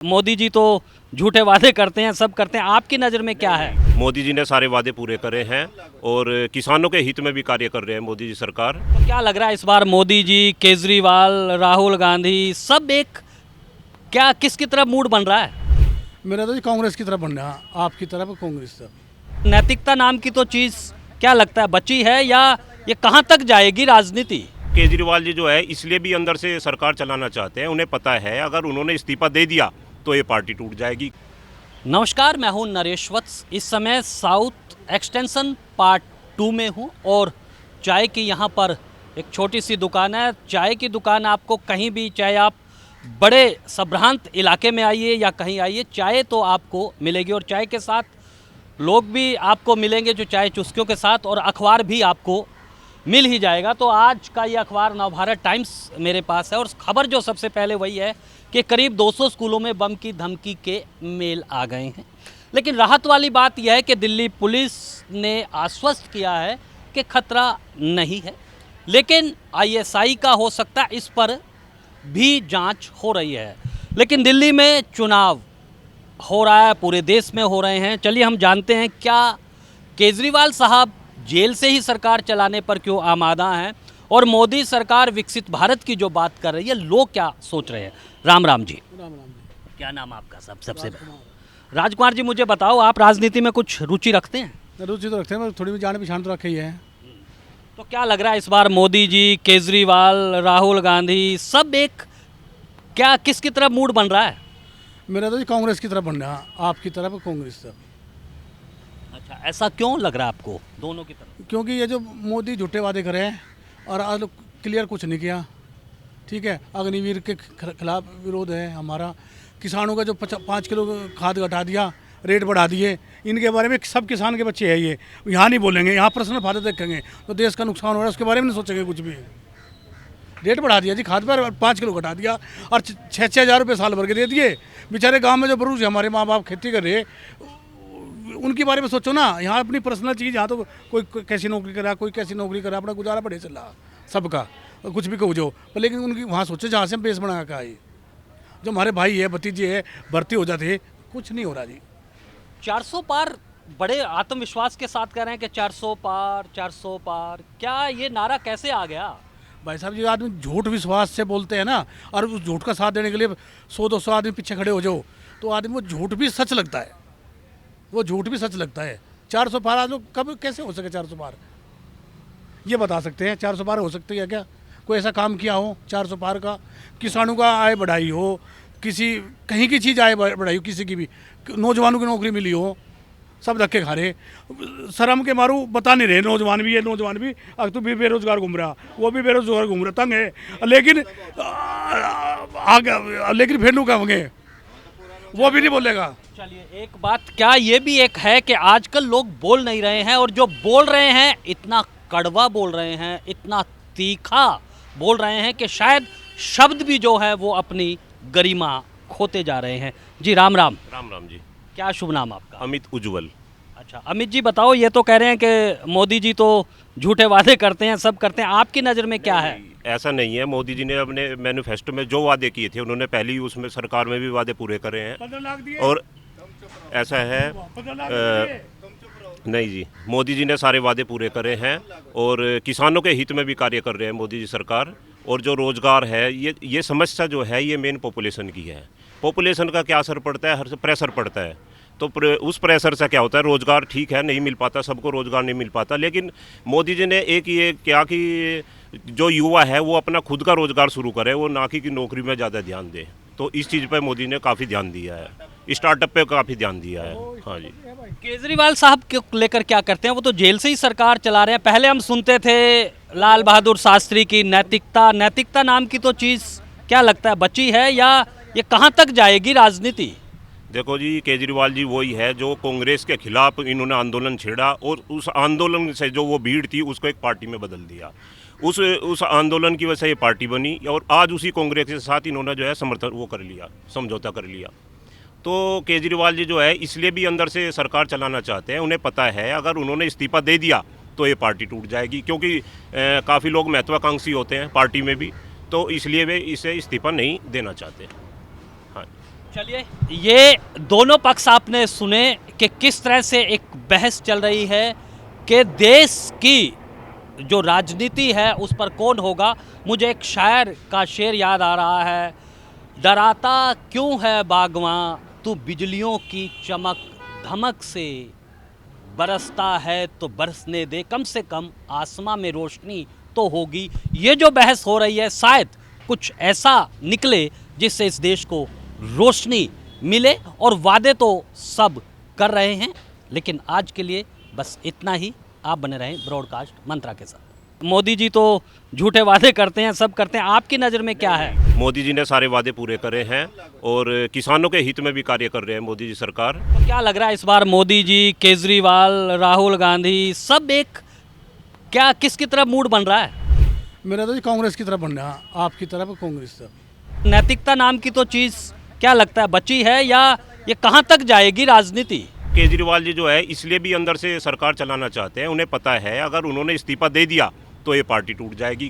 मोदी जी तो झूठे वादे करते हैं, सब करते हैं। आपकी नज़र में क्या है? मोदी जी ने सारे वादे पूरे करे हैं और किसानों के हित में भी कार्य कर रहे हैं मोदी जी सरकार। तो क्या लग रहा है इस बार मोदी जी, केजरीवाल, राहुल गांधी सब एक क्या किसकी तरफ मूड बन रहा है? मेरा तो जी कांग्रेस की तरफ बन रहा है, आपकी तरफ कांग्रेस तरफ। नैतिकता नाम की तो चीज़ क्या लगता है बची है या ये कहाँ तक जाएगी राजनीति? केजरीवाल जी जो है इसलिए भी अंदर से सरकार चलाना चाहते हैं, उन्हें पता है अगर उन्होंने इस्तीफा दे दिया तो ये पार्टी टूट जाएगी। नमस्कार, मैं हूं नरेश वत्स। इस समय साउथ एक्सटेंशन पार्ट 2 में हूं और चाय की यहां पर एक छोटी सी दुकान है। चाय की दुकान आपको कहीं भी, चाहे आप बड़े संभ्रांत इलाके में आइए या कहीं आइए, चाय तो आपको मिलेगी और चाय के साथ लोग भी आपको मिलेंगे जो चाय चुस्कियों के साथ, और अखबार भी आपको मिल ही जाएगा। तो आज का ये अखबार नवभारत टाइम्स मेरे पास है और खबर जो सबसे पहले वही है कि करीब 200 स्कूलों में बम की धमकी के मेल आ गए हैं। लेकिन राहत वाली बात यह है कि दिल्ली पुलिस ने आश्वस्त किया है कि खतरा नहीं है, लेकिन आईएसआई का हो सकता है, इस पर भी जांच हो रही है। लेकिन दिल्ली में चुनाव हो रहा है, पूरे देश में हो रहे हैं। चलिए हम जानते हैं क्या केजरीवाल साहब जेल से ही सरकार चलाने पर क्यों आमादा हैं और मोदी सरकार विकसित भारत की जो बात कर रही है, लोग क्या सोच रहे हैं। राम राम जी। राम राम जी। क्या नाम आपका? सबसे राजकुमार जी, मुझे बताओ, आप राजनीति में कुछ रुचि रखते हैं? रुचि तो रखते हैं, थोड़ी भी जान पहचान तो रखी ही है। तो क्या लग रहा है इस बार मोदी जी, केजरीवाल, राहुल गांधी सब एक क्या किसकी तरफ मूड बन रहा है? मेरा तो जी कांग्रेस की तरफ बन रहा है, आपकी तरफ कांग्रेस तरफ। अच्छा, ऐसा क्यों लग रहा है आपको दोनों की तरफ? क्योंकि ये जो मोदी झूठे वादे करे हैं और आज क्लियर कुछ नहीं किया। ठीक है, अग्निवीर के खिलाफ विरोध है हमारा। किसानों का जो 5 किलो खाद घटा दिया, रेट बढ़ा दिए, इनके बारे में सब किसान के बच्चे हैं, ये यहाँ नहीं बोलेंगे, यहाँ पर्सनल फायदा देखेंगे तो देश का नुकसान हो रहा है, उसके बारे में नहीं सोचेंगे कुछ भी। रेट बढ़ा दिया जी, खाद पर 5 किलो घटा दिया और 6-6 हज़ार रुपये साल भर के दे दिए। बेचारे गांव में जो बरूज है, हमारे माँ बाप खेती कर रहे, उनके बारे में सोचो ना। यहाँ अपनी पर्सनल चीज़, यहाँ तो कोई कैसी नौकरी करा, कोई कैसी नौकरी करा, अपना गुजारा बढ़े चल रहा सबका, कुछ भी कहो जो, पर लेकिन उनकी वहाँ सोचो जहाँ से हम बेस बना का आई। जो हमारे भाई है, भतीजे है, भर्ती हो जाते, कुछ नहीं हो रहा जी। 400 पार बड़े आत्मविश्वास के साथ कह रहे हैं कि 400 पार, 400 पार। क्या ये नारा कैसे आ गया? भाई साहब, ये आदमी झूठ विश्वास से बोलते हैं ना, और उस झूठ का साथ देने के लिए 100-200 आदमी पीछे खड़े हो जाओ तो आदमी वो झूठ भी सच लगता है, वो झूठ भी सच लगता है। 400 पार आज लोग कब कैसे हो सके? 400 पार ये बता सकते हैं? 400 पार हो सकती है क्या? कोई ऐसा काम किया हो 400 पार का? किसानों का आय बढ़ाई हो, किसी कहीं की चीज़ आय बढ़ाई हो, किसी की भी, नौजवानों की नौकरी मिली हो, सब धक्के खा रहे। शर्म के मारू बता नहीं रहे, नौजवान भी है, नौजवान भी, अब तो भी बेरोजगार घूम रहा, वो भी बेरोजगार घूम रहा, तंग है। लेकिन आगे, लेकिन फिर नू कहेंगे, वो भी नहीं बोलेगा। चलिए, एक बात क्या ये भी एक है कि आजकल लोग बोल नहीं रहे हैं, और जो बोल रहे हैं इतना कड़वा बोल रहे हैं, इतना तीखा बोल रहे हैं कि शायद शब्द भी जो है वो अपनी गरिमा खोते जा रहे हैं। जी राम राम। राम राम जी। क्या शुभ नाम आपका? अमित उज्जवल। अच्छा अमित जी, बताओ, ये तो कह रहे हैं कि मोदी जी तो झूठे वादे करते हैं, सब करते हैं। आपकी नज़र में क्या है? ऐसा नहीं है, मोदी जी ने अपने मैनिफेस्टो में जो वादे किए थे उन्होंने पहले ही उसमें सरकार में भी वादे पूरे करे हैं। और ऐसा है नहीं जी, मोदी जी ने सारे वादे पूरे करे हैं और किसानों के हित में भी कार्य कर रहे हैं मोदी जी सरकार। और जो रोज़गार है, ये समस्या जो है ये मेन पॉपुलेशन की है। पॉपुलेशन का क्या असर पड़ता है? हर प्रेशर पड़ता है, तो उस प्रेशर से क्या होता है, रोज़गार ठीक है नहीं मिल पाता, सबको रोज़गार नहीं मिल पाता। लेकिन मोदी जी ने एक ये क्या कि जो युवा है वो अपना खुद का रोज़गार शुरू करे, वो ना कि नौकरी में ज़्यादा ध्यान दे। तो इस चीज़ पर मोदी ने काफ़ी ध्यान दिया है, स्टार्टअप पे काफ़ी ध्यान दिया है। हाँ जी। केजरीवाल साहब को लेकर क्या करते हैं? वो तो जेल से ही सरकार चला रहे हैं। पहले हम सुनते थे लाल बहादुर शास्त्री की नैतिकता नाम की तो चीज़ क्या लगता है बची है या ये कहाँ तक जाएगी राजनीति? देखो जी, केजरीवाल जी वही है जो कांग्रेस के खिलाफ इन्होंने आंदोलन छेड़ा और उस आंदोलन से जो वो भीड़ थी उसको एक पार्टी में बदल दिया। उस आंदोलन की वजह से ये पार्टी बनी और आज उसी कांग्रेस के साथ इन्होंने जो है समर्थन वो कर लिया, समझौता कर लिया। तो केजरीवाल जी जो है इसलिए भी अंदर से सरकार चलाना चाहते हैं, उन्हें पता है अगर उन्होंने इस्तीफा दे दिया तो ये पार्टी टूट जाएगी, क्योंकि काफ़ी लोग महत्वाकांक्षी होते हैं पार्टी में भी, तो इसलिए वे इसे इस्तीफा नहीं देना चाहते। हाँ। चलिए, ये दोनों पक्ष आपने सुने कि किस तरह से एक बहस चल रही है कि देश की जो राजनीति है उस पर कौन होगा। मुझे एक शायर का शेर याद आ रहा है, डराता क्यों है बागवां तू बिजलियों की चमक धमक से, बरसता है तो बरसने दे, कम से कम आसमां में रोशनी तो होगी। ये जो बहस हो रही है शायद कुछ ऐसा निकले जिससे इस देश को रोशनी मिले, और वादे तो सब कर रहे हैं, लेकिन आज के लिए बस इतना ही। आप बने रहें ब्रॉडकास्ट मंत्रा के साथ। मोदी जी तो झूठे वादे करते हैं, सब करते हैं, आपकी नज़र में क्या है? मोदी जी ने सारे वादे पूरे करे हैं और किसानों के हित में भी कार्य कर रहे हैं मोदी जी सरकार। तो क्या लग रहा है इस बार मोदी जी, केजरीवाल, राहुल गांधी, सब एक क्या किसकी तरफ मूड बन रहा है? मेरा तो जी कांग्रेस की तरफ बन रहा है, आपकी तरफ कांग्रेस की तरफ। नैतिकता नाम की तो चीज़ क्या लगता है बची है, या ये कहाँ तक जाएगी राजनीति? केजरीवाल जी जो है इसलिए भी अंदर से सरकार चलाना चाहते हैं, उन्हें पता है अगर उन्होंने इस्तीफा दे दिया तो ये पार्टी टूट जाएगी,